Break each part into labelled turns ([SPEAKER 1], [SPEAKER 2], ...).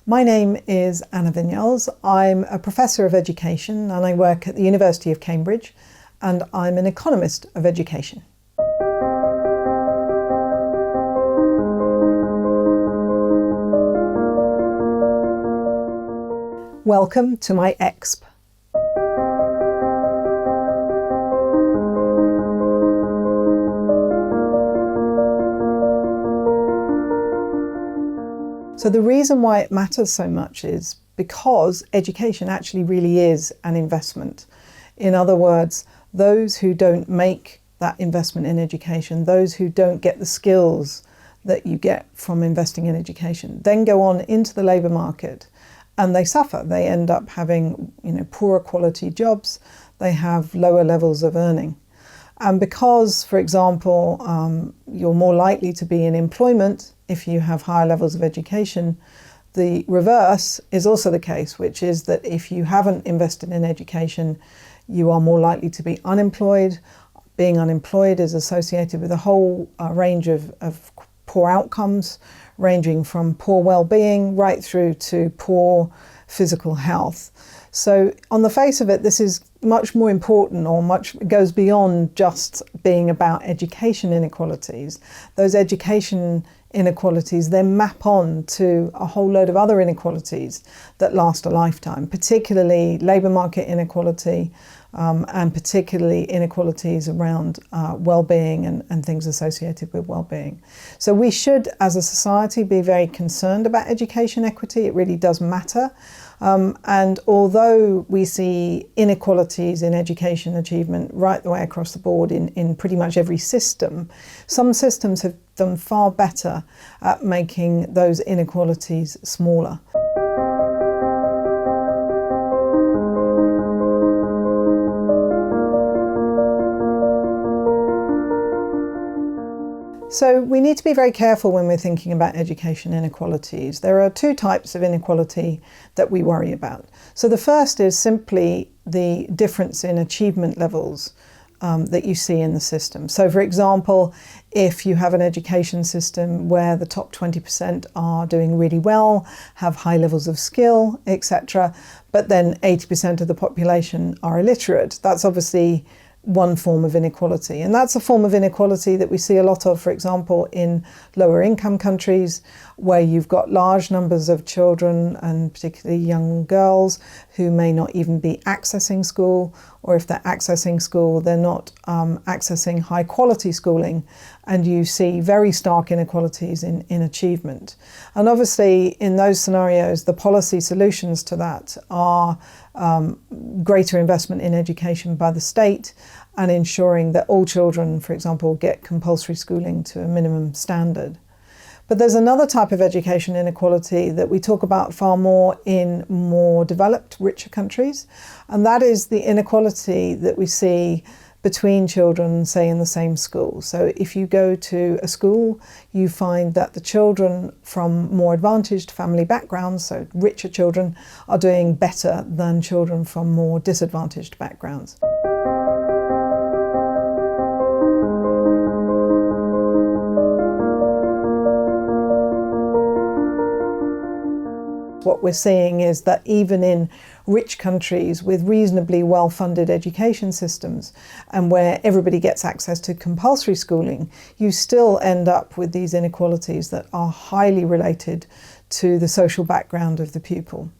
[SPEAKER 1] My name is Anna Vignoles. I'm a professor of education and I work at the University of Cambridge, and I'm an economist of education. Welcome to my exp. So the reason why it matters so much is because education actually really is an investment. In other words, those who don't make that investment in education, those who don't get the skills that you get from investing in education, then go on into the labour market and they suffer. They end up having, poorer quality jobs, they have lower levels of earning. And because, for example, you're more likely to be in employment if you have higher levels of education, the reverse is also the case, which is that if you haven't invested in education, you are more likely to be unemployed. Being unemployed is associated with a whole range of poor outcomes, ranging from poor well-being right through to poor physical health. So on the face of it, this is much more important, or goes beyond just being about education inequalities. Those education inequalities then map on to a whole load of other inequalities that last a lifetime, particularly labour market inequality, and particularly inequalities around well-being and things associated with well-being. So we should, as a society, be very concerned about education equity. It really does matter. And although we see inequalities in education achievement right the way across the board in pretty much every system, some systems have done far better at making those inequalities smaller. So we need to be very careful when we're thinking about education inequalities. There are two types of inequality that we worry about. So the first is simply the difference in achievement levels that you see in the system. So for example, if you have an education system where the top 20% are doing really well, have high levels of skill, etc., but then 80% of the population are illiterate, that's obviously one form of inequality. And that's a form of inequality that we see a lot of, for example, in lower income countries, where you've got large numbers of children, and particularly young girls, who may not even be accessing school, or if they're accessing school, they're not accessing high quality schooling. And you see very stark inequalities in achievement. And obviously in those scenarios, the policy solutions to that are greater investment in education by the state, and ensuring that all children, for example, get compulsory schooling to a minimum standard. But there's another type of education inequality that we talk about far more in more developed, richer countries, and that is the inequality that we see between children, say, in the same school. So if you go to a school, you find that the children from more advantaged family backgrounds, so richer children, are doing better than children from more disadvantaged backgrounds. What we're seeing is that even in rich countries with reasonably well-funded education systems, and where everybody gets access to compulsory schooling, you still end up with these inequalities that are highly related to the social background of the pupil.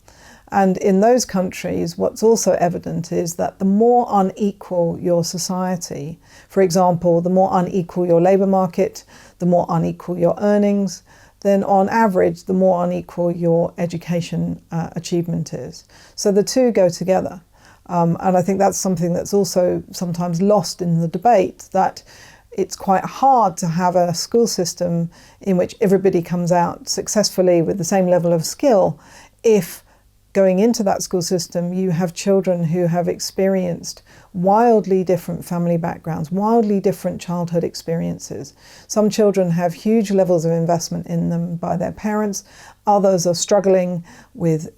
[SPEAKER 1] And in those countries, what's also evident is that the more unequal your society, for example, the more unequal your labour market, the more unequal your earnings, then on average, the more unequal your education achievement is. So the two go together. And I think that's something that's also sometimes lost in the debate, that it's quite hard to have a school system in which everybody comes out successfully with the same level of skill if going into that school system, you have children who have experienced wildly different family backgrounds, wildly different childhood experiences. Some children have huge levels of investment in them by their parents. Others are struggling with,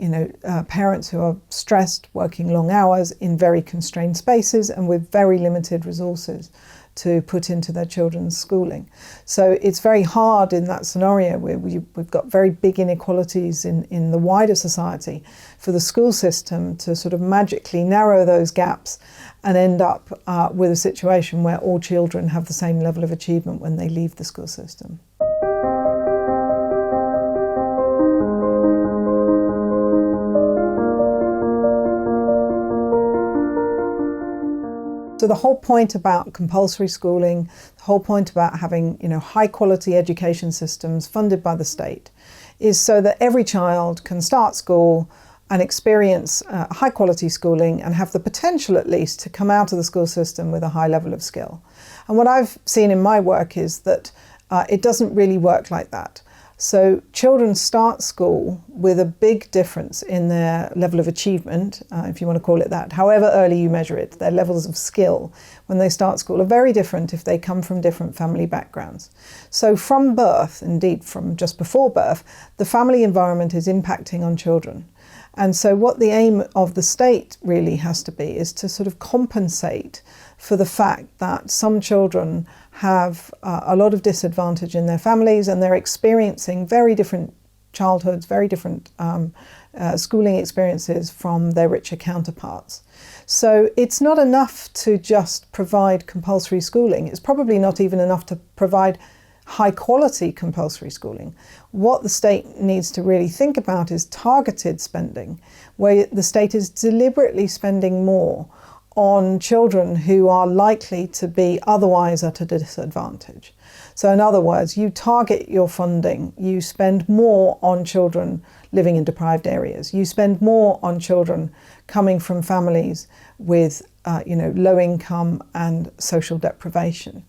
[SPEAKER 1] parents who are stressed, working long hours in very constrained spaces and with very limited resources to put into their children's schooling. So it's very hard in that scenario where we've got very big inequalities in the wider society for the school system to sort of magically narrow those gaps and end up with a situation where all children have the same level of achievement when they leave the school system. So the whole point about compulsory schooling, the whole point about having, high quality education systems funded by the state is so that every child can start school and experience high quality schooling and have the potential at least to come out of the school system with a high level of skill. And what I've seen in my work is that it doesn't really work like that. So children start school with a big difference in their level of achievement, if you want to call it that, however early you measure it. Their levels of skill when they start school are very different if they come from different family backgrounds. So from birth, indeed from just before birth, the family environment is impacting on children. And so what the aim of the state really has to be is to sort of compensate for the fact that some children have a lot of disadvantage in their families and they're experiencing very different childhoods, very different schooling experiences from their richer counterparts. So it's not enough to just provide compulsory schooling. It's probably not even enough to provide high quality compulsory schooling. What the state needs to really think about is targeted spending, where the state is deliberately spending more on children who are likely to be otherwise at a disadvantage. So in other words, you target your funding, you spend more on children living in deprived areas, you spend more on children coming from families with low income and social deprivation.